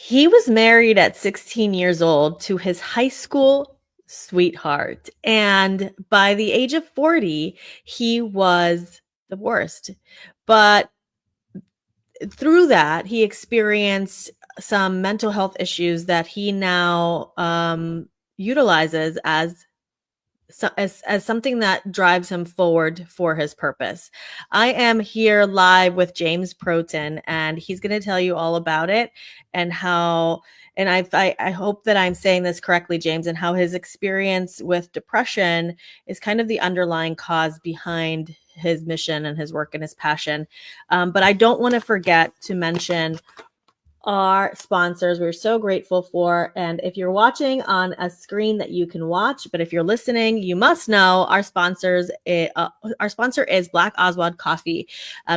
He was married at 16 years old to his high school sweetheart. And by the age of 40, he was divorced. But through that, he experienced some mental health issues that he now utilizes as something that drives him forward for his purpose. I am here live with James Proten, and he's going to tell you all about it and how. And I hope that I'm saying this correctly, James, and how his experience with depression is kind of the underlying cause behind his mission and his work and his passion. But I don't want to forget to mention our sponsors we're so grateful for. And if you're watching on a screen that you can watch, but if you're listening, you must know our our sponsor is Black Aswad Coffee.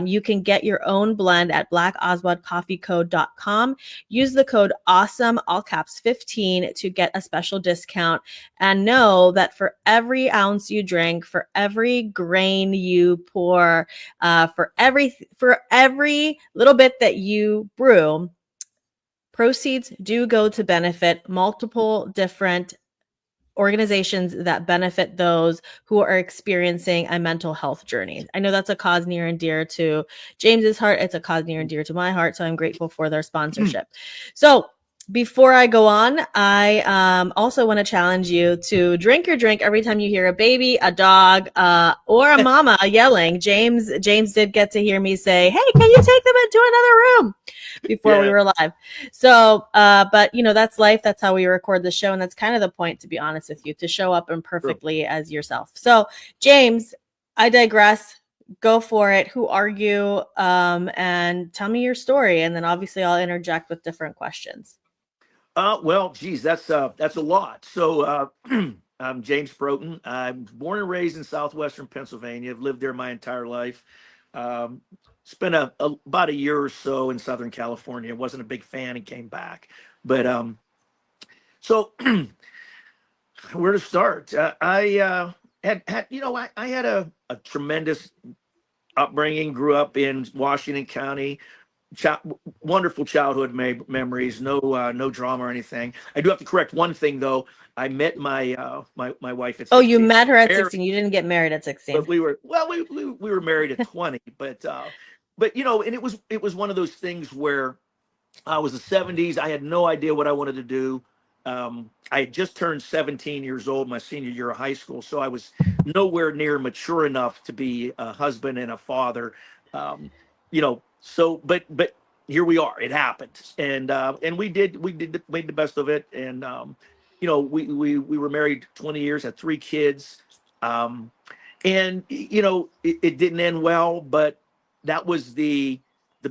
You can get your own blend at blackaswadcoffeeco.com. Use the code awesome, all caps 15, to get a special discount. And know that for every ounce you drink, for every grain you pour, for every little bit that you brew, proceeds do go to benefit multiple different organizations that benefit those who are experiencing a mental health journey. I know that's a cause near and dear to James's heart. It's a cause near and dear to my heart. So I'm grateful for their sponsorship. So before I go on, I also want to challenge you to drink your drink every time you hear a baby, a dog, or a mama yelling. James did get to hear me say, "Hey, can you take them into another room?" before we were live. So, but that's life. That's how we record the show. And that's kind of the point, to be honest with you, to show up imperfectly as yourself. So James, I digress. Go for it. Who are you? And tell me your story. And then obviously I'll interject with different questions. Well, geez, that's a lot. So I'm James Proten. I'm born and raised in southwestern Pennsylvania. I've lived there my entire life. Um, Spent about a year or so in Southern California. Wasn't a big fan and came back. But so where to start? I had I had a tremendous upbringing. Grew up in Washington County. Wonderful childhood memories. No drama or anything. I do have to correct one thing though. I met my wife at Oh, you 16. met her at Married, 16. You didn't get married at but 16. we were married at 20. But and it was one of those things where I was the 70s. I had no idea what I wanted to do. I had just turned 17 years old, my senior year of high school, so I was nowhere near mature enough to be a husband and a father. So but here we are. It happened, and we made the best of it. And we were married 20 years, had three kids, um, and it didn't end well, but that was the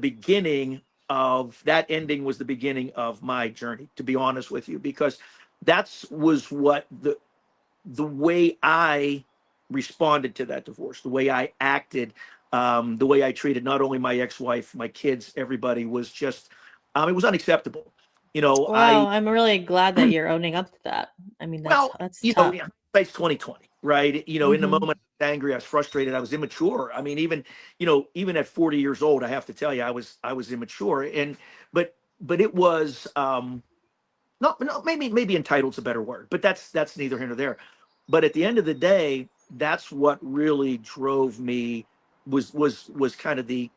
beginning of that ending was the beginning of my journey, to be honest with you, because that's was what the way I responded to that divorce, the way I acted, the way I treated not only my ex-wife, my kids, everybody was just it was unacceptable. Wow, I I'm really glad that you're owning up to that. I mean, well, that's tough. yeah, it's 2020, right? In the Mm-hmm. moment, I was angry, I was frustrated, I was immature. I mean, even at 40 years old, I have to tell you, I was immature, and but it was not maybe entitled's a better word, but that's neither here nor there. But at the end of the day, that's what really drove me was kind of the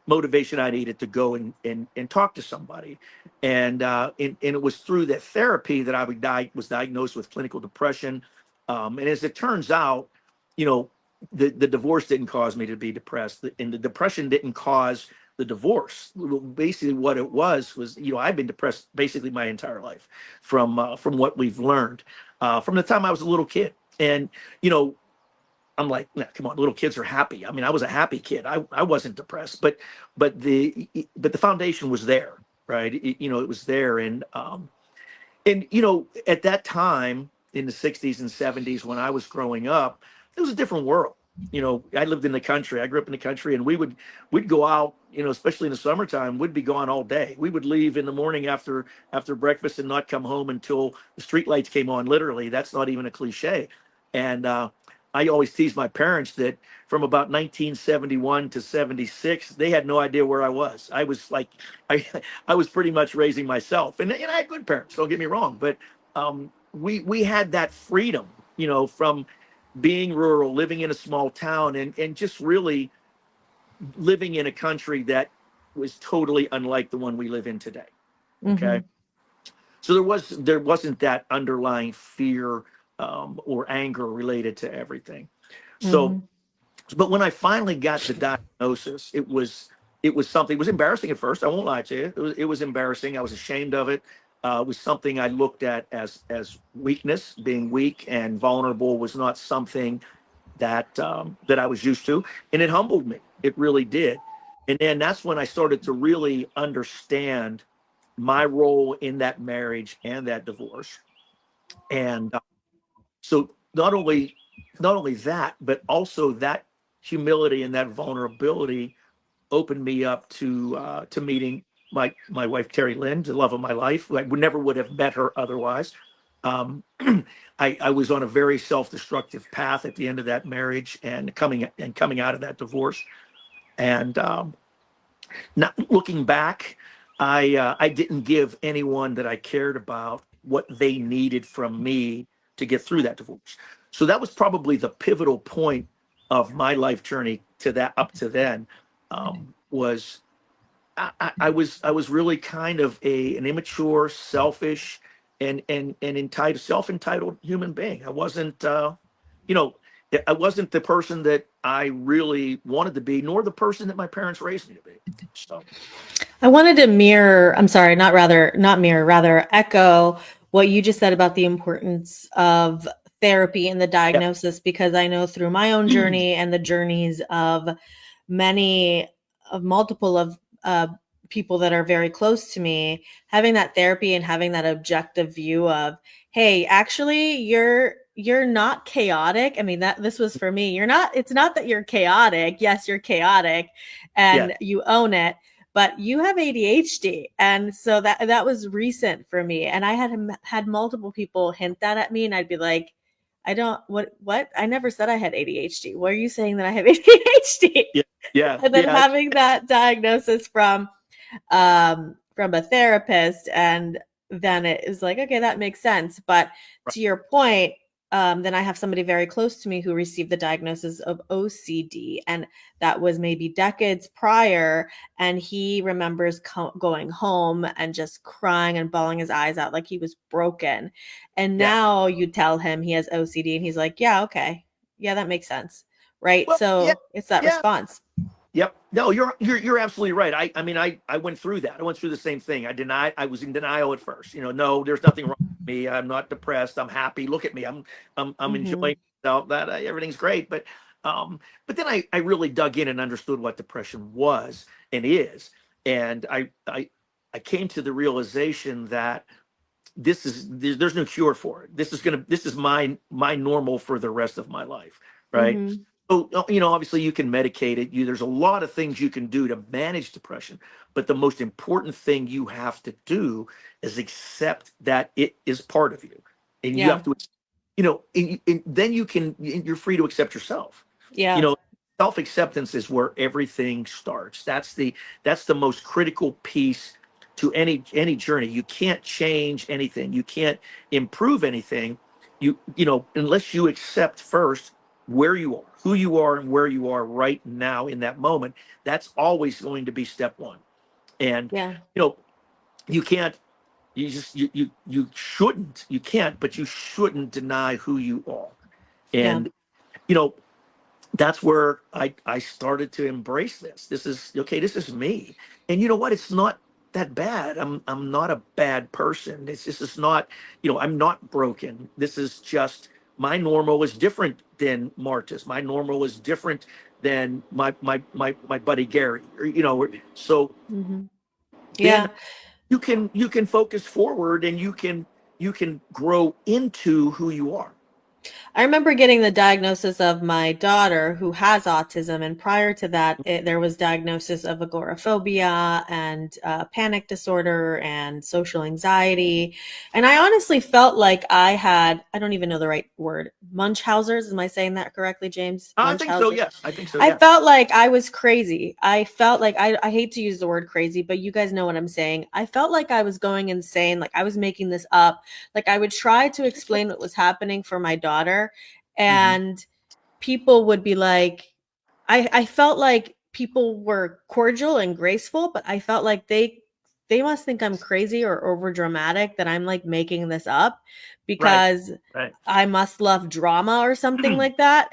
motivation I needed to go and talk to somebody. And it was through that therapy that was diagnosed with clinical depression. And as it turns out, you know, the divorce didn't cause me to be depressed, and the depression didn't cause the divorce. Basically, what it was I've been depressed basically my entire life from what we've learned from the time I was a little kid. And you know, I'm like, nah, come on, little kids are happy. I mean, I was a happy kid. I wasn't depressed, but the foundation was there, right? It was there, and at that time in the 60s and 70s when I was growing up, it was a different world. I lived in the country. I grew up in the country, and we'd go out, especially in the summertime, we'd be gone all day. We would leave in the morning after breakfast and not come home until the street lights came on. Literally, that's not even a cliche. And I always tease my parents that from about 1971 to 76, they had no idea where I was. I was like, I, I was pretty much raising myself, and I had good parents. Don't get me wrong, but we had that freedom, from being rural, living in a small town, and just really living in a country that was totally unlike the one we live in today. Okay, Mm-hmm. so there wasn't that underlying fear or anger related to everything. So, Mm-hmm. but when I finally got the diagnosis, it was something. It was embarrassing at first. I won't lie to you. It was embarrassing. I was ashamed of it. It was something I looked at as weakness. Being weak and vulnerable was not something that I was used to, and it humbled me. It really did. And then that's when I started to really understand my role in that marriage and that divorce. And so not only that, but also that humility and that vulnerability opened me up to meeting my wife Terry Lynn, the love of my life. I would never would have met her otherwise. Um, I was on a very self-destructive path at the end of that marriage and coming out of that divorce. And not looking back, I didn't give anyone that I cared about what they needed from me to get through that divorce. So that was probably the pivotal point of my life journey to that up to then. Was I was really kind of an immature, selfish, and entitled, self-entitled human being. I wasn't, you know, I wasn't the person that I really wanted to be, nor the person that my parents raised me to be. So, I wanted to mirror, I'm sorry, not mirror, rather echo what you just said about the importance of therapy and the yeah, diagnosis, because I know through my own journey and the journeys of many of multiple of people that are very close to me, having that therapy and having that objective view of, hey, actually you're not chaotic. I mean, that this was for me. You're not, it's not that you're chaotic. Yes, you're chaotic yeah. and you own it, but you have ADHD. And so that was recent for me. And I had multiple people hint that at me, and I'd be like, I don't, what? I never said I had ADHD. What are you saying that I have ADHD? Yeah, yeah, And then yeah, having that diagnosis from a therapist, and then it is like, okay, that makes sense. But right. to your point, then I have somebody very close to me who received the diagnosis of OCD, and that was maybe decades prior. And he remembers going home and just crying and bawling his eyes out like he was broken. And Yeah. now you tell him he has OCD, and he's like, yeah, okay, yeah, that makes sense, right? Well, yeah, So it's that yeah. response. Yep. No, you're absolutely right. I mean, I went through that. I went through the same thing. I was in denial at first. No, there's nothing wrong with me. I'm not depressed. I'm happy. Look at me. I'm Hmm. enjoying myself. That everything's great. Um, but then I really dug in and understood what depression was and is, and I came to the realization that there's no cure for it. This is my normal for the rest of my life, right? Hmm. So obviously you can medicate it. There's a lot of things you can do to manage depression, but the most important thing you have to do is accept that it is part of you, and you have Yeah. to, and then you're free to accept yourself. You Yeah. know, self acceptance is where everything starts. That's the most critical piece to any journey. You can't change anything. You can't improve anything. Unless you accept first where you are, who you are, and where you are right now in that moment. That's always going to be step one. And Yeah. you know, you can't. You shouldn't. You can't, but you shouldn't deny who you are. Yeah. And you know, that's where I started to embrace this. This is okay. This is me, and you know what? It's not that bad. I'm not a bad person. This is not. I'm not broken. This is just my normal is different than Marta's. My normal is different than my buddy Gary. So Hmm. then Yeah. you can focus forward and you can grow into who you are. I remember getting the diagnosis of my daughter who has autism, and prior to that, there was diagnosis of agoraphobia and panic disorder and social anxiety. And I honestly felt like I had, I don't even know the right word, Munchausen's. Am I saying that correctly, James? I think so. Munchausen. Yes, I think so. I Yes. felt like I was crazy. I felt like I hate to use the word crazy, but you guys know what I'm saying. I felt like I was going insane, like I was making this up. Like I would try to explain what was happening for my daughter, Hmm. and people would be like, I felt like people were cordial and graceful, but I felt like they must think I'm crazy or over dramatic, that I'm like making this up Right. because Right. I must love drama or something like that.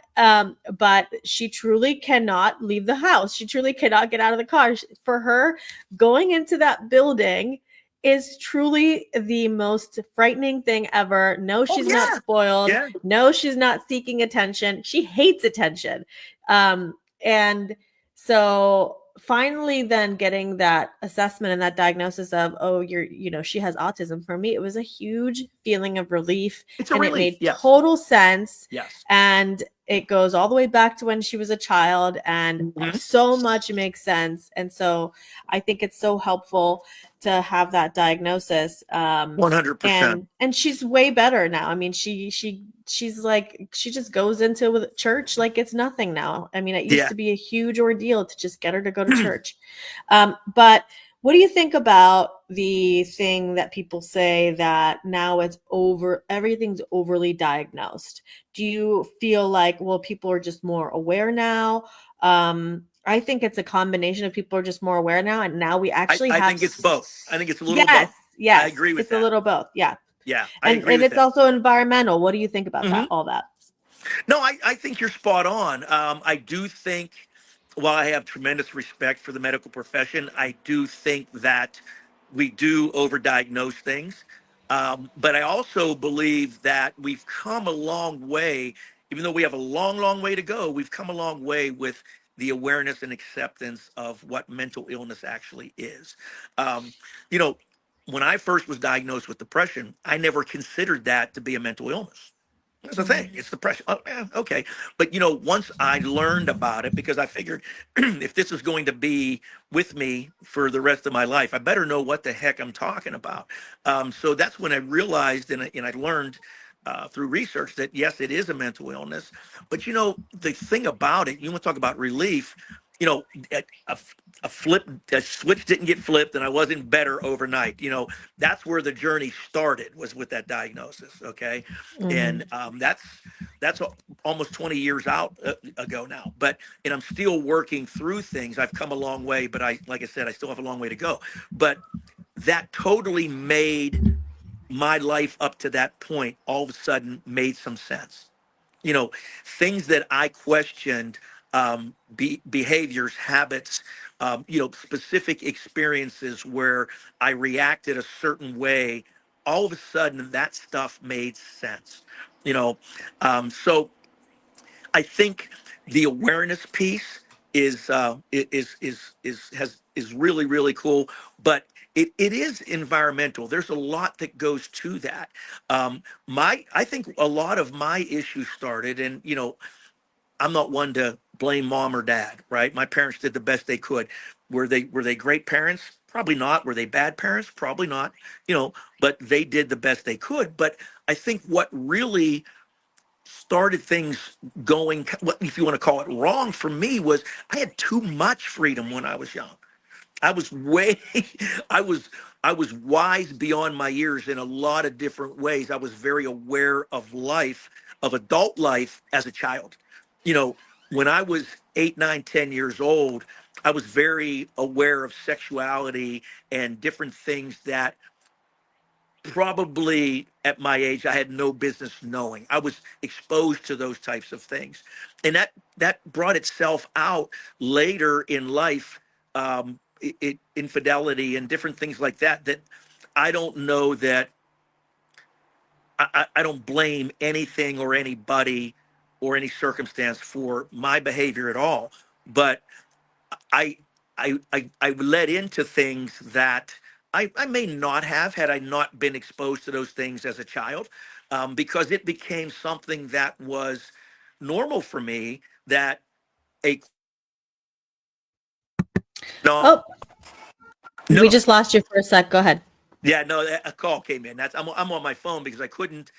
But she truly cannot leave the house. She truly cannot get out of the car. For her, going into that building is truly the most frightening thing ever. No, Oh she's not yeah. spoiled. Yeah. No, she's not seeking attention. She hates attention. And so finally then getting that assessment and that diagnosis of, oh, she has autism, for me it was a huge feeling of relief, It's a and it relief. made Yes. total sense. Yes. And it goes all the way back to when she was a child, and Hmm. so much makes sense. And so I think it's so helpful to have that diagnosis. 100%. And she's way better now. I mean, she's like, she just goes into with church like it's nothing now. I mean, it used Yeah. to be a huge ordeal to just get her to go to church. But what do you think about the thing that people say that now it's over, everything's overly diagnosed? Do you feel like, well, people are just more aware now? I think it's a combination of people are just more aware now, and now we actually I have think it's both. I think it's a little of yes, both. I yes, agree with it's a that. little both. Yeah. Yeah, I agree And with it's that. also environmental. What do you think about that? Hmm. All that? No, I think you're spot on. I do think, while I have tremendous respect for the medical profession, I do think that we do overdiagnose things. But I also believe that we've come a long way, even though we have a long, long way to go, we've come a long way with the awareness and acceptance of what mental illness actually is. Um, you know, when I first was diagnosed with depression, I never considered that to be a mental illness. That's the thing. Mm-hmm. It's depression. Oh, yeah, okay. But once I learned about it, because I figured if this is going to be with me for the rest of my life, I better know what the heck I'm talking about. So that's when I realized, and I learned through research, that yes, it is a mental illness. But the thing about it, you want to talk about relief. You know, a, a, a switch didn't get flipped, and I wasn't better overnight. That's where the journey started, was with that diagnosis. Okay, and Mm-hmm. that's almost 20 years out ago now. But and I'm still working through things. I've come a long way, but like I said, I still have a long way to go. But that totally made my life up to that point all of a sudden made some sense. you know Things that I questioned, behaviors, habits, specific experiences where I reacted a certain way, all of a sudden that stuff made sense. you know so I think the awareness piece is really, really cool, but it is environmental. There's a lot that goes to that. My I think a lot of my issues started, and I'm not one to blame mom or dad, right? My parents did the best they could. Were they great parents? Probably not. Were they bad parents? Probably not. But they did the best they could. But I think what really started things going, what if you want to call it, wrong for me, was I had too much freedom when I was young. I was way I was I was wise beyond my years in a lot of different ways. I was very aware of life, of adult life, as a child. You know, when I was 8, 9, 10 years old, I was very aware of sexuality and different things that probably at my age I had no business knowing. I was exposed to those types of things, and that brought itself out later in life. Infidelity and different things like that. That I don't know that I don't blame anything or anybody or any circumstance for my behavior at all. But I I led into things that I may not have, had I not been exposed to those things as a child. because it became something that was normal for me. That a no, Oh, we no, just lost you for a sec. Go ahead. yeah, no, a call came in. I'm on my phone because I couldn't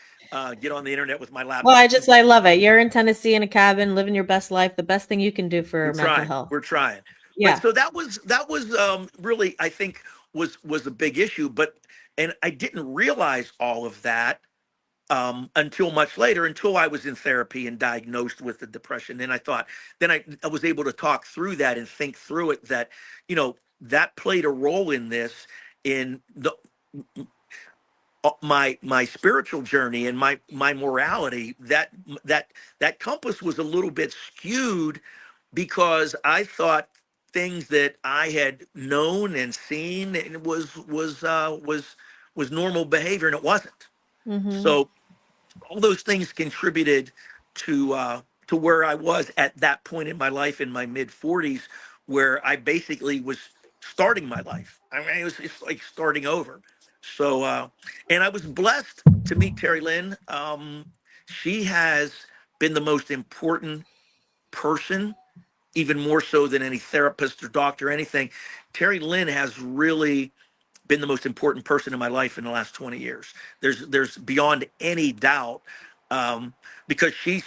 get on the internet with my Well, laptop. I love it. You're in Tennessee in a cabin, living your best life, the best thing you can do We're for mental trying. health. We're trying. But Yeah. so that was really, I think, was a big issue. But and I didn't realize all of that until much later, until I was in therapy and diagnosed with the depression. Then I thought, then I was able to talk through that and think through it, that that played a role in this, in my spiritual journey and my morality. That compass was a little bit skewed because I thought things that I had known and seen, and was normal behavior, and it wasn't. Mm-hmm. So all those things contributed to where I was at that point in my life, in my mid 40s, where I basically was starting my life. I mean, it's like starting over. So and I was blessed to meet Terry Lynn. She has been the most important person, even more so than any therapist or doctor or anything. Terry Lynn has really been the most important person in my life in the last 20 years. There's beyond any doubt, um, because she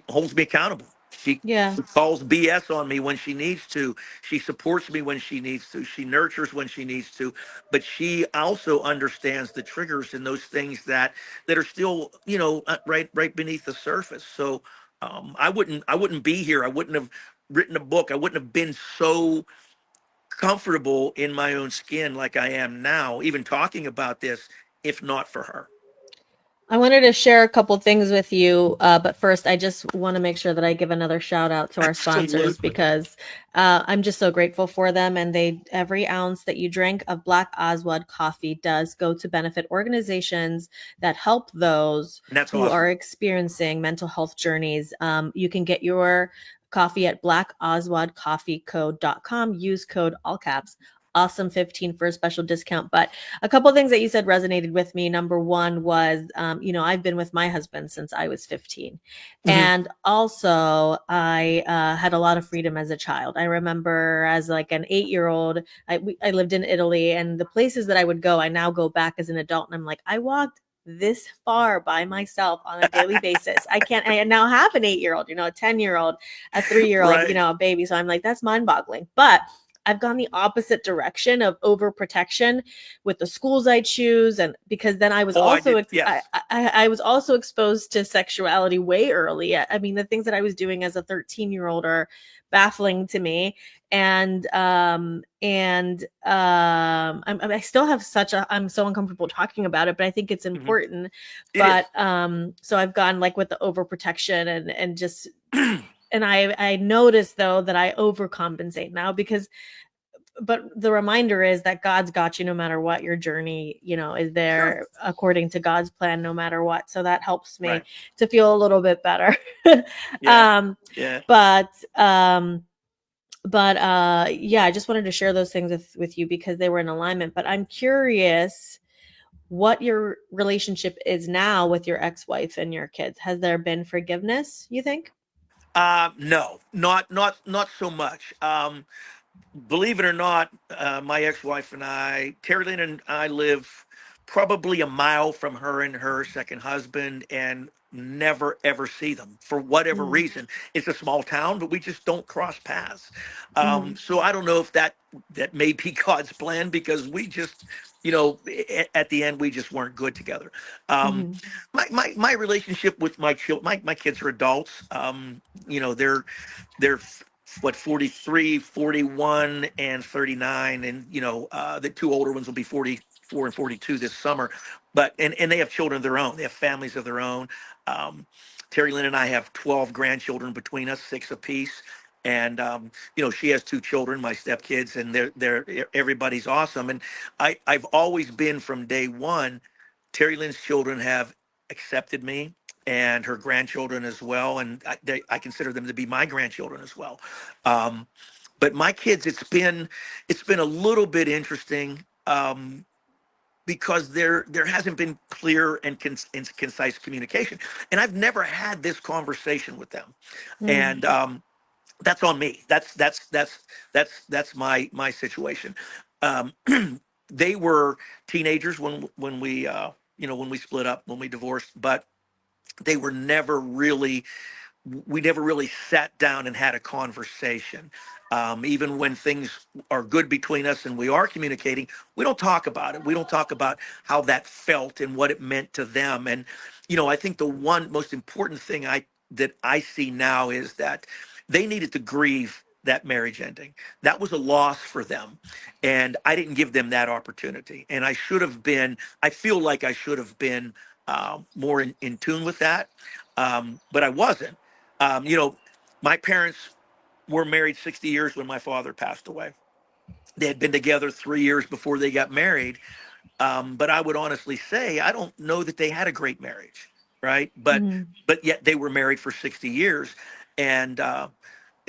holds me accountable. She Yeah. calls BS on me when she needs to. She supports me when she needs to. She nurtures when she needs to. But she also understands the triggers and those things that are still, right beneath the surface. So I wouldn't be here. I wouldn't have written a book. I wouldn't have been so comfortable in my own skin like I am now, even talking about this, if not for her. I wanted to share a couple things with you, but first, I just want to make sure that I give another shout out to our sponsors Absolutely. because I'm just so grateful for them. And every ounce that you drink of Black Aswad coffee does go to benefit organizations that help those And that's who are awesome. experiencing mental health journeys. You can get your coffee at blackaswadcoffeeco.com. Use code all caps awesome 15 for a special discount. But a couple of things that you said resonated with me. Number one was, I've been with my husband since I was 15. Hmm. And also, I had a lot of freedom as a child. I remember as like an 8-year old, I lived in Italy, and the places that I would go, I now go back as an adult, and I'm like, I walked this far by myself on a daily basis. I now have an 8-year old, a 10-year old, a 3-year old, Right. a baby. So I'm like, that's mind boggling. But I've gone the opposite direction of overprotection with the schools I choose, and because then I was Oh, I also did. Yes. I was also exposed to sexuality way early. I mean, the things that I was doing as a 13-year-old are baffling to me, I still have I'm so uncomfortable talking about it, but I think it's Hmm. important. It But is. so I've gone like with the overprotection and just and I notice though that I overcompensate now because but the reminder is that God's got you no matter what. Your journey, is Sure. there according to God's plan no matter what. So that helps me Right. to feel a little bit better. Yeah. um Yeah. but yeah, I just wanted to share those things with you because they were in alignment. But I'm curious what your relationship is now with your ex-wife and your kids. Has there been forgiveness, you think? No, not so much. Believe it or not, my ex-wife and I, Terry Lynn and I, live probably a mile from her and her second husband, and never ever see them for whatever Mm. reason. It's a small town, but we just don't cross paths. Mhm. So I don't know if that may be God's plan, because we just, at the end, we just weren't good together. Um, Mhm. my relationship with my kids are adults. They're what, 43, 41, and 39, and the two older ones will be 44 and 42 this summer. But and they have children of their own. They have families of their own. um, Terry Lynn and I have 12 grandchildren between us, six apiece. And she has two children, my stepkids, and they're everybody's awesome. And I've always been, from day one, Terry Lynn's children have accepted me, and her grandchildren as well, and I consider them to be my grandchildren as well. Um, but my kids, it's been a little bit interesting, because there hasn't been clear and concise communication, and I've never had this conversation with them, Mm. and that's on me. That's my situation. Um, they were teenagers when we when we split up, when we divorced, but they were never really we never really sat down and had a conversation. Even when things are good between us and we are communicating, we don't talk about it. We don't talk about how that felt and what it meant to them. And I think the one most important thing that I see now is that they needed to grieve that marriage ending. That was a loss for them, and I didn't give them that opportunity. And I should have been. I feel like I should have been more in tune with that, but I wasn't. My parents were married 60 years when my father passed away. They had been together 3 years before they got married. But I would honestly say I don't know that they had a great marriage, right? Mm. But yet they were married for 60 years, and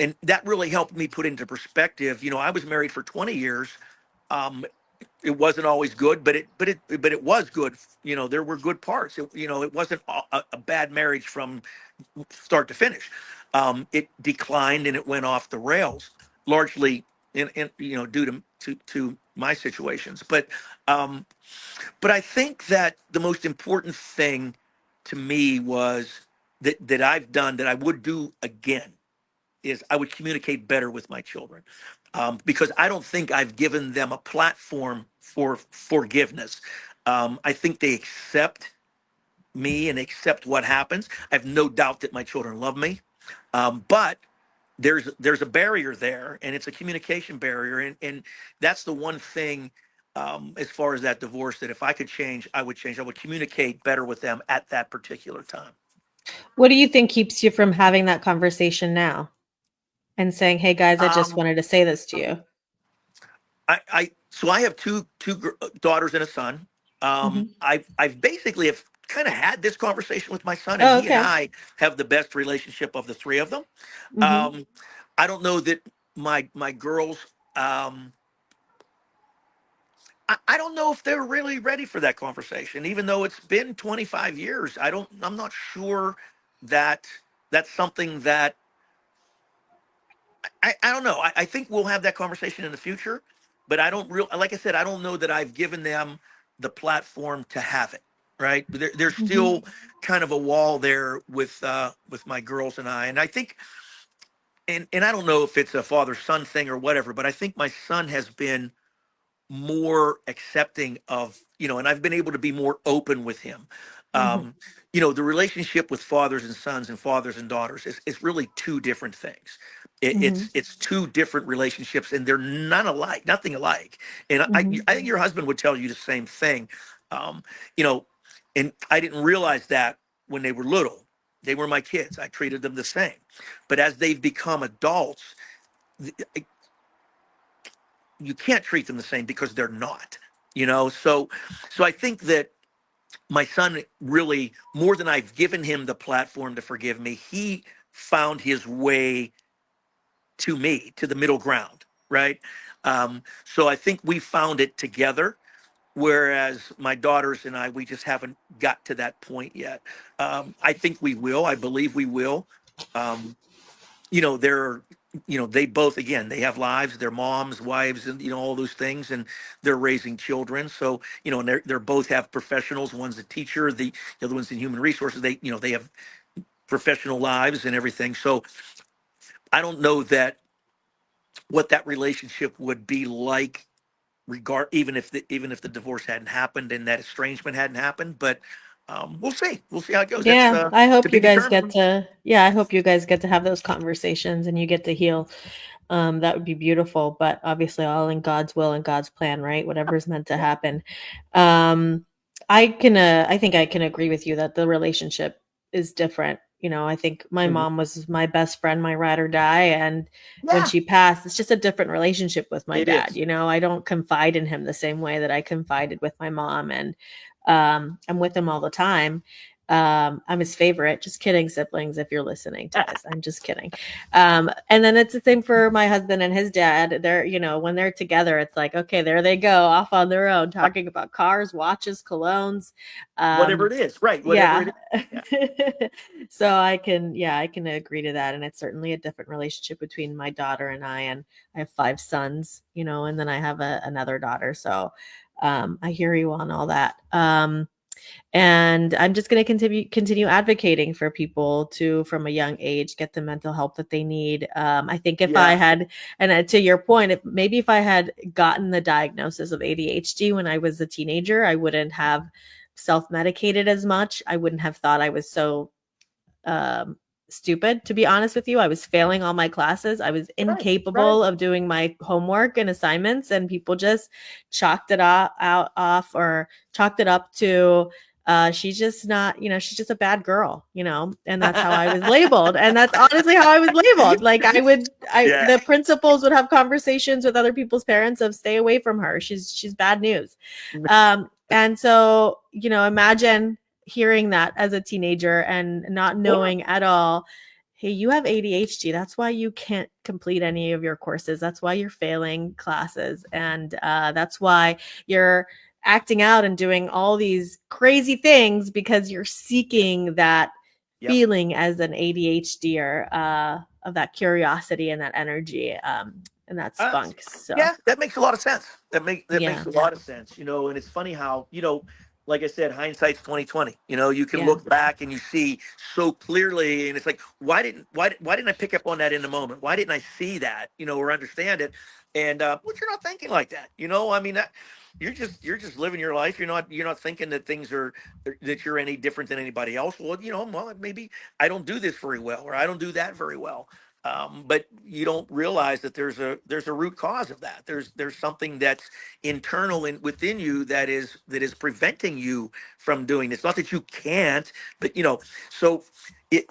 and that really helped me put into perspective. I was married for 20 years. Um, it wasn't always good, but it was good. There were good parts. It wasn't a bad marriage from start to finish. It declined and it went off the rails, largely due to my situations. Um, but I think that the most important thing to me was that I've done that I would do again is I would communicate better with my children, because I don't think I've given them a platform for forgiveness. I think they accept me and accept what happens. I have no doubt that my children love me, but there's a barrier there, and it's a communication barrier, and that's the one thing. As far as that divorce, that if I could change, I would change. I would communicate better with them at that particular time. What do you think keeps you from having that conversation now and saying, "Hey guys, I just Um, wanted to say this to you"? so I have two daughters and a son. Mhm. I've basically have kind of had this conversation with my son, and Oh, he and okay. I have the best relationship of the three of them. Mhm. Um, I don't know that my girls. Um, I don't know if they're really ready for that conversation, even though it's been 25 years. I'm not sure that that's something that I don't know. I think we'll have that conversation in the future, but I don't real like I said, I don't know that I've given them the platform to have it. Right? There's Mhm. still kind of a wall there with my girls and I, and I think, and I don't know if it's a father son thing or whatever, but I think my son has been more accepting of, and I've been able to be more open with him. Mhm. um the relationship with fathers and sons and fathers and daughters is really two different things. Mhm. It's two different relationships, and they're nothing alike. And Mhm. I think your husband would tell you the same thing. um you know and I didn't realize that when they were little. They were my kids. I treated them the same. But as they've become adults, you can't treat them the same because they're not. So I think that my son really, more than I've given him the platform to forgive me, he found his way to me, to the middle ground, right? So I think we found it together, whereas my daughters and I, we just haven't got to that point yet. I think we will. I believe we will. um, they're, they both, again, they have lives, they're moms, wives, and all those things, and they're raising children. So and they're both have professionals. One's a teacher, the other one's in human resources. They have professional lives and everything. So I don't know that what that relationship would be like, even if the divorce hadn't happened and that estrangement hadn't happened. But we'll see how it goes. That's Yeah, I to hope be you guys determined. get to yeah, I hope you guys get to have those conversations and you get to heal. That would be beautiful, but obviously all in God's will and God's plan, right? Whatever's meant to happen. Um, I think I can agree with you that the relationship is different. I think my Mhm. mom was my best friend, my ride or die, and when Yeah, she passed, it's just a different relationship with my it dad. is. I don't confide in him the same way that I confided with my mom, and I'm with him all the time. I'm his favorite. Just kidding, siblings, if you're listening to this. I'm just kidding. And then it's the same for my husband and his dad. They're, when they're together, it's like, okay, there they go off on their own, talking about cars, watches, colognes. Whatever it is, right? Whatever it Yeah. is. Yeah. So I can agree to that. And it's certainly a different relationship between my daughter and and I have 5 sons, and then I have another daughter. So I hear you on all that. And I'm just going to continue advocating for people to, from a young age, get the mental help that they need. I think if I Yeah. had, and to your point, if I had gotten the diagnosis of ADHD when I was a teenager, I wouldn't have self-medicated as much. I wouldn't have thought I was so um, stupid, to be honest with you. I was failing all my classes. I was Right. Right. incapable of doing my homework and assignments, and people just chalked it off or chalked it up to she's just not, she's just a bad girl, and that's how I was labeled. And that's honestly how I was labeled. Like Yeah. the principals would have conversations with other people's parents of stay away from her. She's bad news. And so, imagine hearing that as a teenager and not Yeah. knowing at all, hey, you have ADHD. That's why you can't complete any of your courses. That's why you're failing classes. And that's why you're acting out and doing all these crazy things because you're seeking that Yep. feeling as an ADHDer of that curiosity and that energy and that Uh, spunk. So, yeah, that makes a lot of sense. That makes yeah, a lot of sense. And it's funny how like I said, hindsight's 2020. You can yeah, look back and you see so clearly, and it's like, why didn't I pick up on that in the moment? Why didn't I see that? Or understand it? And well, you're not thinking like that. I mean, you're just living your life. You're not thinking that things are that you're any different than anybody else. Well, well, maybe I don't do this very well, or I don't do that very well. But you don't realize that there's a root cause of that. There's something that's internal within you that is preventing you from doing this. Not that you can't, but so it,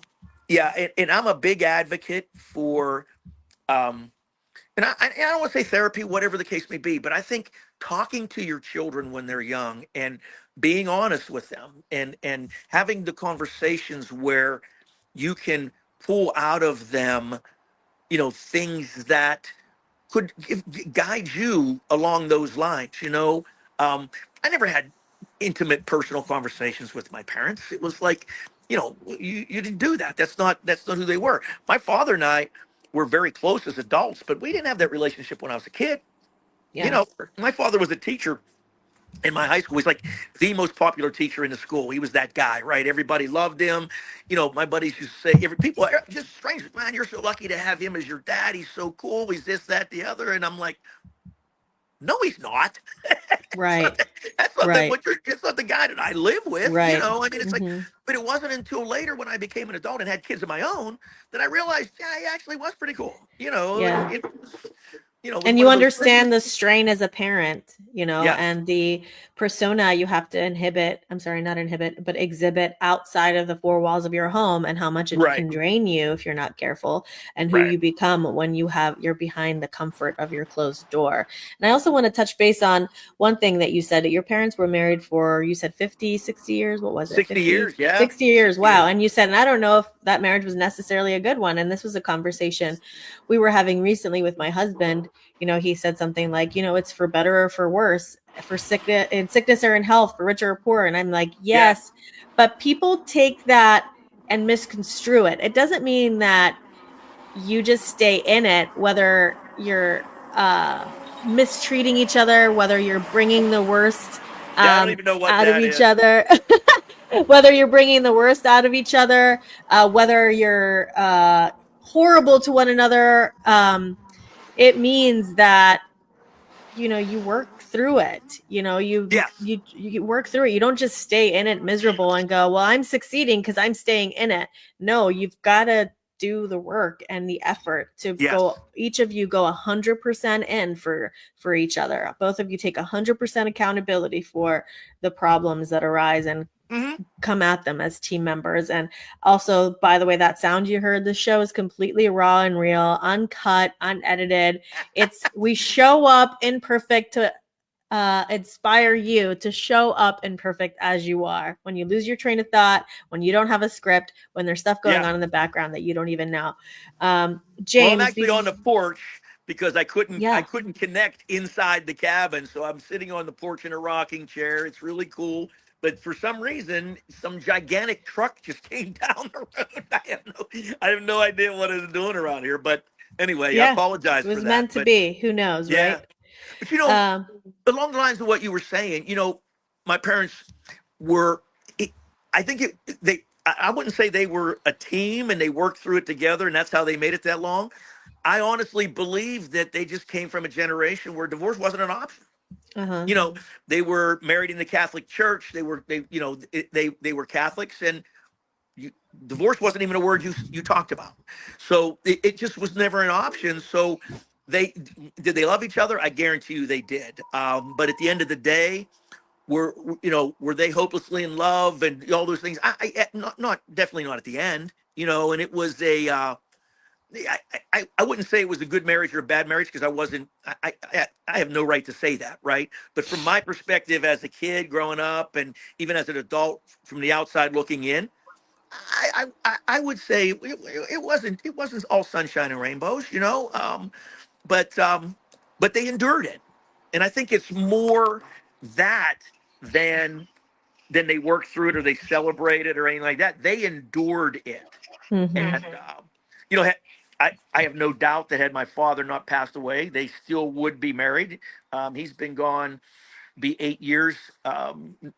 yeah. And I'm a big advocate for um, and I don't want to say therapy, whatever the case may be, but I think talking to your children when they're young and being honest with them and having the conversations where you can pull out of them things that could guide you along those lines. I never had intimate personal conversations with my parents. It was like, you didn't do that. That's not who they were. My father and I were very close as adults, but we didn't have that relationship when I was a kid. you yeah, know my father was a teacher in my high school. He's like the most popular teacher in the school. He was that guy, right? Everybody loved him. My buddies used to say, people, just strangers, man, you're so lucky to have him as your dad. He's so cool. He's this, that, the other. And I'm like, no, he's not. that's not right, the, that's not the, right, what you're, it's not the guy that I live with. right. I mean, it's like, Hmm. but it wasn't until later when I became an adult and had kids of my own that I realized, yeah, he actually was pretty cool. Yeah. It was And one you of those. understand the strain as a parent, Yeah, and the persona you have to I'm sorry, not inhibit, but exhibit outside of the four walls of your home, and how much it right, can drain you if you're not careful, and who right. you become when you're behind the comfort of your closed door. And I also want to touch base on one thing that you said, that your parents were married for, you said 50, 60 years. What was it? 60 50, years, yeah, 60 years. 60 years. Wow. And you said, and I don't know if that marriage was necessarily a good one. And this was a conversation we were having recently with my husband. He said something like, it's for better or for worse, for sickness or in health, for richer or poor. And I'm like, Yeah, yes, but people take that and misconstrue it. It doesn't mean that you just stay in it, whether you're mistreating each other, whether you're bringing the worst yeah. I don't even know what out of that each is. other. Whether you're bringing the worst out of each other, whether you're horrible to one another, it means that you work through it. Yes, You work through it. You don't just stay in it miserable and go, well, I'm succeeding because I'm staying in it. No, you've got to do the work and the effort to go, yes. each of you go 100% in for each other. Both of you take 100% accountability for the problems that arise and Hmm. come at them as team members. And also, by the way, that sound you heard, the show is completely raw and real, uncut, unedited. We show up imperfect to inspire you to show up imperfect as you are. When you lose your train of thought, when you don't have a script, when there's stuff going Yeah. on in the background that you don't even know. Well, I'm James, actually on the porch because I yeah, couldn't connect inside the cabin, so I'm sitting on the porch in a rocking chair. It's really cool, but for some reason, some gigantic truck just came down the road. I have no idea what it's doing around here. But anyway, I yeah, it apologize for was that. meant to But be. Who knows, yeah, right? but Um, along the lines of what you were saying, my parents were. It, I think they. I wouldn't say they were a team and they worked through it together, and that's how they made it that long. I honestly believe that they just came from a generation where divorce wasn't an option. uh-huh. You know, they were married in the Catholic Church. They were Catholics, and you, divorce wasn't even a word you talked about. So it just was never an option. So they did they love each other? I guarantee you they did. But at the end of the day, were they hopelessly in love and all those things? Not definitely not at the end. And it was a. I wouldn't say it was a good marriage or a bad marriage because I wasn't. I have no right to say that, right? But from my perspective as a kid growing up, and even as an adult from the outside looking in, I would say it wasn't all sunshine and rainbows, but but they endured it, and I think it's more that than they worked through it or they celebrated or anything like that. They endured it, Mm-hmm. and you know, I have no doubt that had my father not passed away, they still would be married. He's been gone be 8 years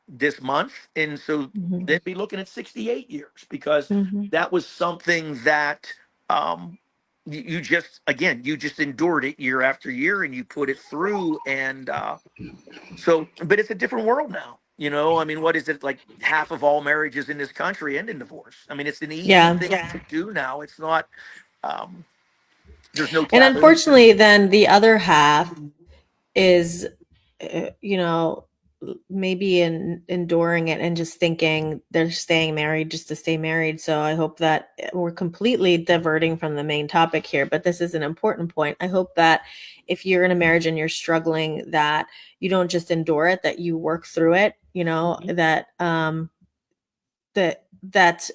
this month, and so Mm-hmm. they'd be looking at 68 years because Mm-hmm. that was something that you just endured it year after year, and you put it through, and but it's a different world now. I mean, what is it like? Half of all marriages in this country end in divorce. I mean, it's an easy Yeah. thing to do now. It's not. Um, there's no And taboo. unfortunately, then the other half is, you know, maybe in enduring it and just thinking they're staying married just to stay married. So I hope that we're completely diverting from the main topic here, but this is an important point. I hope that if you're in a marriage and you're struggling, that you don't just endure it, that you work through it, Mhm. that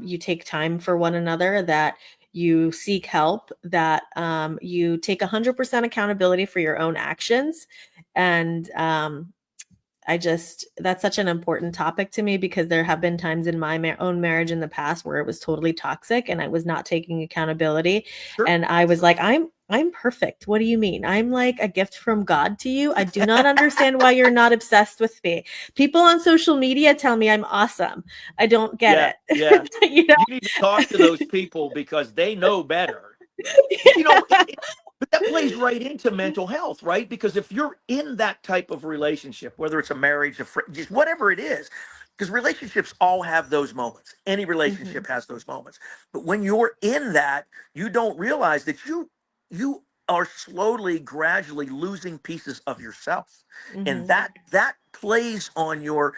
you take time for one another, that you seek help, that you take 100% accountability for your own actions. And I just, that's such an important topic to me because there have been times in my own marriage in the past where it was totally toxic and I was not taking accountability. Sure. And I was like, I'm perfect. What do you mean? I'm like a gift from God to you. I do not understand why you're not obsessed with me. People on social media tell me I'm awesome. I don't Yeah, get yeah. it. you You need to talk to those people because they know better. You know? know, but that plays right into mental health, right? Because if you're in that type of relationship, whether it's a marriage, a friend, just whatever it is, because relationships all have those moments. Any Mhm. relationship has those moments. But when you're in that, you don't realize that you are slowly, gradually losing pieces of yourself, and Mhm. that plays on your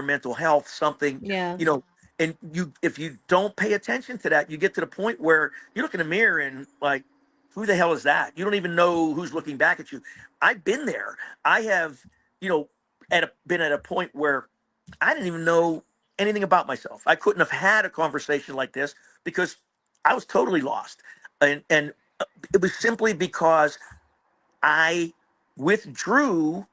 mental health. Something, Yeah. you know. And if you don't pay attention to that, you get to the point where you look in the mirror and like, who the hell is that? You don't even know who's looking back at you. I've been there. I have, you know, been at a point where I didn't even know anything about myself. I couldn't have had a conversation like this because I was totally lost. And it was simply because I withdrew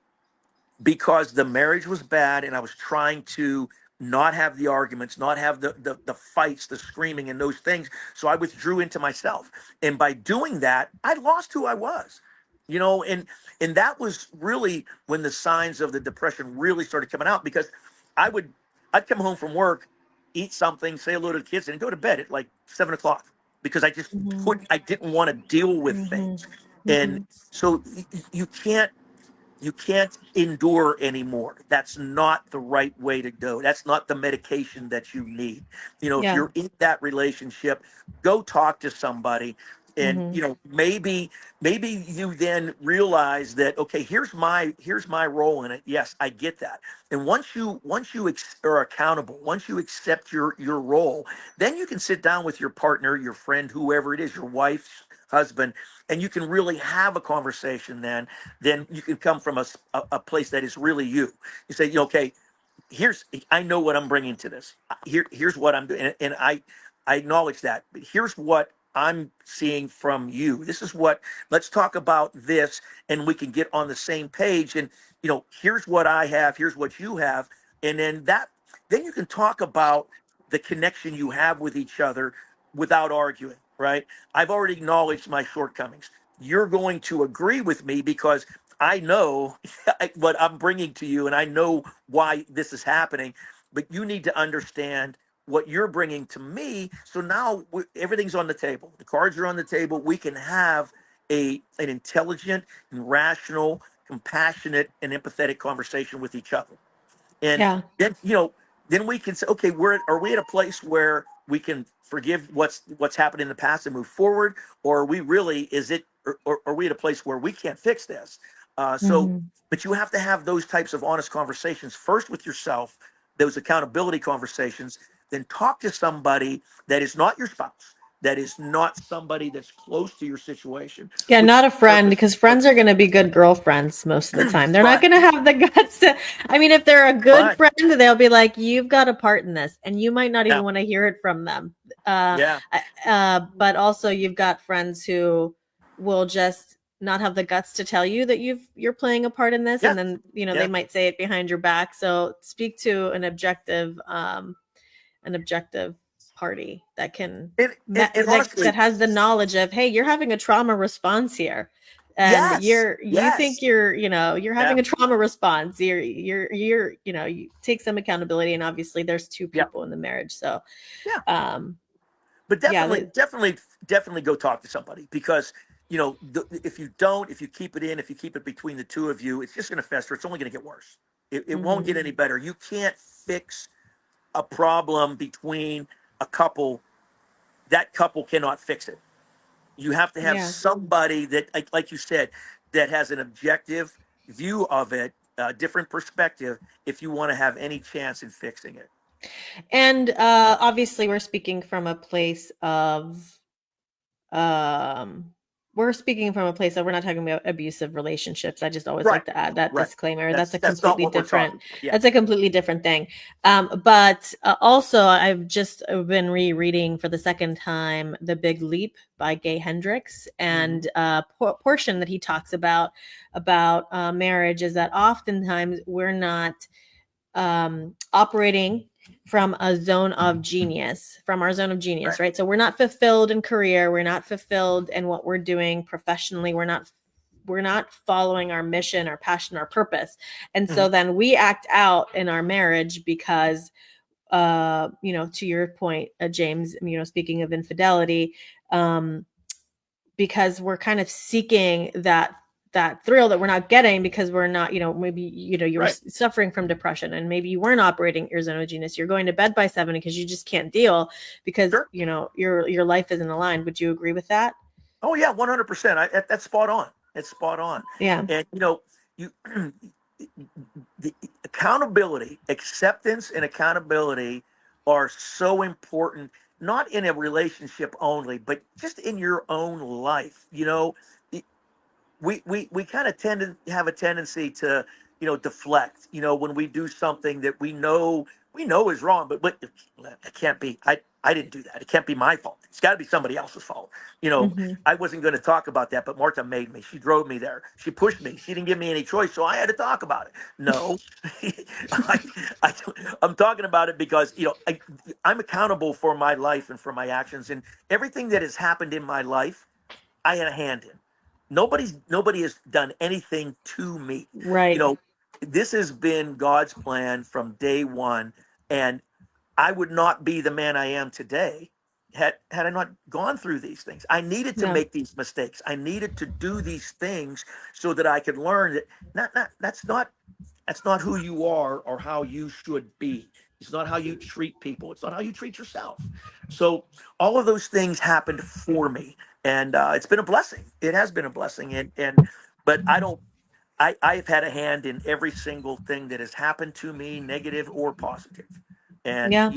because the marriage was bad and I was trying to not have the arguments, not have the fights, the screaming and those things. So I withdrew into myself. And by doing that, I lost who I was. And that was really when the signs of the depression really started coming out because I would I'd come home from work, eat something, say hello to the kids, and go to bed at like 7 o'clock because Mhm. I didn't want to deal with Mhm. things. And Mhm. so you can't endure anymore. That's not the right way to go. That's not the medication that you need. If Yeah. you're in that relationship, go talk to somebody, and Mhm. maybe you then realize that, okay, here's my role in it. Yes, I get that. And once you are accountable, once you accept your role, then you can sit down with your partner, your friend, whoever it is, your wife, husband, and you can really have a conversation, then you can come from a place that is really you. You say, okay, here's, I know what I'm bringing to this. Here's what I'm doing, and I acknowledge that. But here's what I'm seeing from you. This is what. Let's talk about this, and we can get on the same page. And here's what I have. Here's what you have, and then you can talk about the connection you have with each other without arguing. Right? I've already acknowledged my shortcomings. You're going to agree with me because I know what I'm bringing to you, and I know why this is happening. But you need to understand what you're bringing to me. So now everything's on the table. The cards are on the table. We can have an intelligent and rational, compassionate, and empathetic conversation with each other. And Yeah. then we can say, okay, are we at a place where we can forgive what's happened in the past and move forward, or are we really is it or are we at a place where we can't fix this? So, Mhm. but you have to have those types of honest conversations first with yourself, those accountability conversations. Then talk to somebody that is not your spouse, that is not somebody that's close to your situation, Yeah, which not is a friend, purpose. because friends are going to be good girlfriends most of the time. They're not But going to have the guts to. I mean, if they're a good but friend, they'll be like, "You've got a part in this," and you might not yeah, even want to hear it from them. Uh, yeah, but also, you've got friends who will just not have the guts to tell you that you're playing a part in this, yeah, and then they yeah. might say it behind your back. So speak to an objective party that can And that honestly, has the knowledge of, hey, you're having a trauma response here, and yes, you think yes, you're yeah, having a trauma response. You take some accountability, and obviously there's two yeah, people in the marriage, so yeah. um But yeah, definitely go talk to somebody because if you keep it in, if you keep it between the two of you, it's just going to fester. It's only going to get worse. It won't mhm. get any better. You can't fix a problem between a couple. That couple cannot fix it. You have to have Yeah. somebody that, like you said, that has an objective view of it, a different perspective, if you want to have any chance in fixing it. And obviously we're speaking from a place of um we're speaking from a place that we're not talking about abusive relationships. I just always Right, like to add that right. disclaimer. That's not what we're talking about. Yeah. That's a completely different thing. But also, I've just been rereading for the second time The Big Leap by Gay Hendricks, Hmm. and portion that he talks about marriage is that oftentimes we're not operating from a zone of genius, from our zone of Right. genius, right? So we're not fulfilled in career, we're not fulfilled in what we're doing professionally, we're not following our mission, our passion, our purpose. And so Hmm. then we act out in our marriage because to your point, James, speaking of infidelity, um because we're kind of seeking that thrill that we're not getting because we're not, maybe you were Right. suffering from depression, and maybe you weren't operating your zone of genius. You're going to bed by 7 because you just can't deal because Sure. your life isn't aligned. Would you agree with that? Oh yeah, 100%. That's spot on. It's spot on. Yeah. And you the accountability, acceptance, and accountability are so important. Not in a relationship only, but just in your own life. We kind of tend to have a tendency to deflect when we do something that we know is wrong, but it can't be. I didn't do that. It can't be my fault. It's got to be somebody else's fault. you know Hmm. I wasn't going to talk about that, but Martha made me. She drove me there. She pushed me. She didn't give me any choice, so I had to talk about it. No. I, I, I'm talking about it because I'm accountable for my life and for my actions, and everything that has happened in my life I had a hand in. Nobody has done anything to me. You Right. know, this has been God's plan from day one, and I would not be the man I am today had I not gone through these things. I needed to Yeah. make these mistakes. I needed to do these things so that I could learn that that's not who you are or how you should be. It's not how you treat people. It's not how you treat yourself. So all of those things happened for me, and it's been a blessing. It has been a blessing, and but I don't. I've had a hand in every single thing that has happened to me, negative or positive, and Yeah.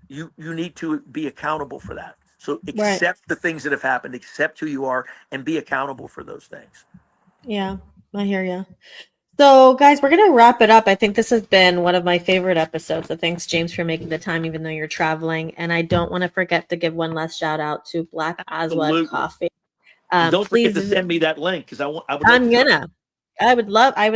you need to be accountable for that. So Right. accept the things that have happened, accept who you are, and be accountable for those things. Yeah, I hear you. So, guys, we're going to wrap it up. I think this has been one of my favorite episodes. So, thanks, James, for making the time, even though you're traveling. And I don't want to forget to give one last shout out to Black Aswad Absolutely. Coffee. And don't forget to Please, send me that link because I would like to I'm try. gonna. I would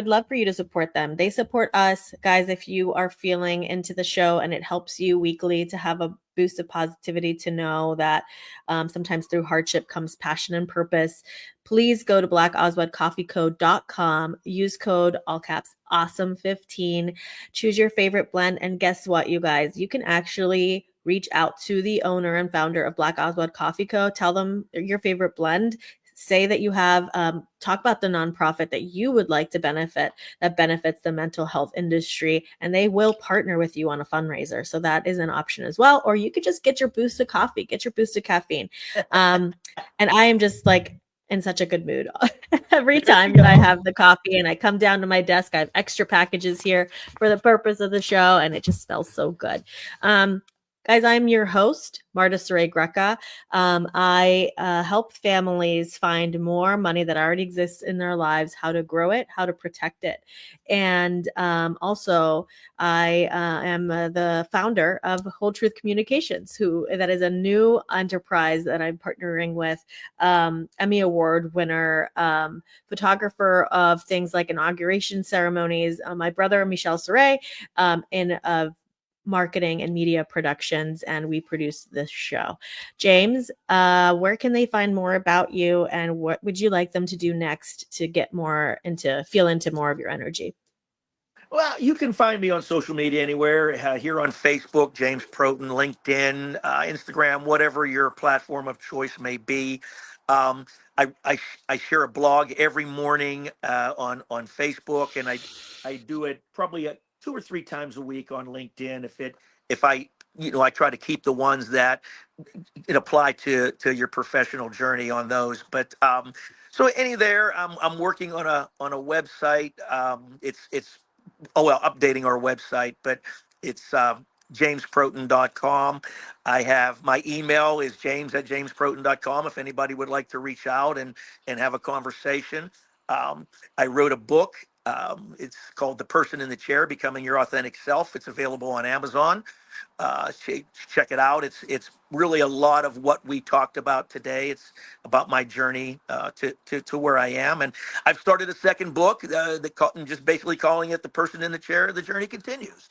love for you to support them. They support us, guys. If you are feeling into the show and it helps you weekly to have a boost of positivity, to know that sometimes through hardship comes passion and purpose, please go to blackaswadcoffeeco.com, use code all caps awesome15, choose your favorite blend, and guess what, you guys, you can actually reach out to the owner and founder of Black Aswad Coffee Co. Tell them your favorite blend, say that you have talk about the nonprofit that you would like to benefit, that benefits the mental health industry, and they will partner with you on a fundraiser. So that is an option as well. Or you could just get your boost of coffee, get your boost of caffeine. And I am just like in such a good mood every There you time that I go. have the coffee and I come down to my desk. I have extra packages here for the purpose of the show, and it just smells so good. Guys, I'm your host, Marta Saray Greca. I help families find more money that already exists in their lives, how to grow it, how to protect it. And also, I am the founder of Whole Truth Communications, who that is a new enterprise that I'm partnering with, Emmy Award winner, photographer of things like inauguration ceremonies, my brother, Michel Saray, in marketing and media productions, and we produce this show. James, where can they find more about you, and what would you like them to do next to get more into, feel into more of your energy? Well, you can find me on social media anywhere, here on Facebook, James Proton, LinkedIn, Instagram, whatever your platform of choice may be. Um, I share a blog every morning on Facebook, and I do it probably 2 or 3 times a week on LinkedIn. If I I try to keep the ones that it apply to your professional journey on those. But so any there, I'm working on a website. It's oh well, updating our website, but it's jamesproton.com. I have my email is james@jamesproton.com if anybody would like to reach out and have a conversation. I wrote a book. It's called The Person in the Chair, Becoming Your Authentic Self. It's available on Amazon. Check it out. It's really a lot of what we talked about today. It's about my journey to where I am, and I've started a second book just basically calling it "The Person in the Chair." The journey continues.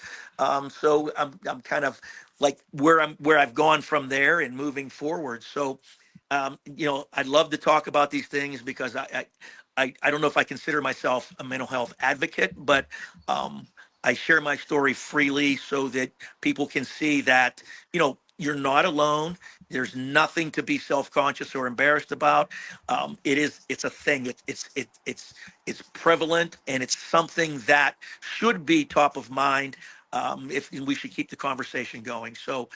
So I'm kind of like where I've gone from there and moving forward. So I'd love to talk about these things because I don't know if I consider myself a mental health advocate, but I share my story freely so that people can see that, you're not alone. There's nothing to be self-conscious or embarrassed about. It's a thing. It's prevalent, and it's something that should be top of mind. If we should keep the conversation going. So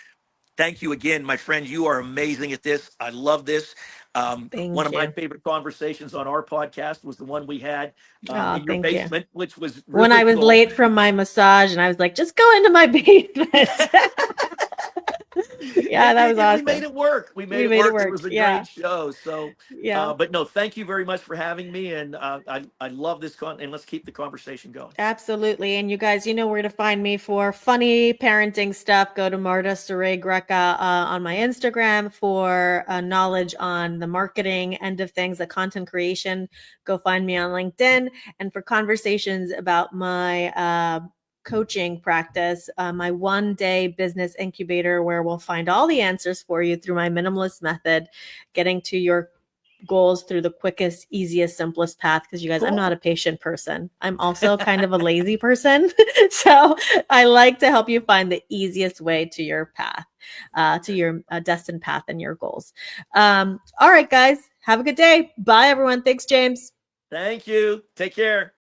thank you again, my friend. You are amazing at this. I love this. One Thank of my you. favorite conversations on our podcast was the one we had Oh, in your thank you. basement, which was When really I was cool. late from my massage and I was like, just go into my basement. Yeah, that was And we made awesome. it work. We made We it made it work. It work. was a Yeah. great show. So, Yeah. but no, thank you very much for having me. And I love this and let's keep the conversation going. Absolutely. And you guys, you know where to find me for funny parenting stuff. Go to Marta Saray Greca on my Instagram for knowledge on the marketing end of things, the content creation. Go find me on LinkedIn. And for conversations about my coaching practice, my 1 day business incubator, where we'll find all the answers for you through my minimalist method, getting to your goals through the quickest, easiest, simplest path. Because you guys, I'm not Cool. a patient person. I'm also kind of a lazy person. So I like to help you find the easiest way to your path, to your destined path and your goals. All right, guys, have a good day. Bye, everyone. Thanks, James. Thank you. Take care.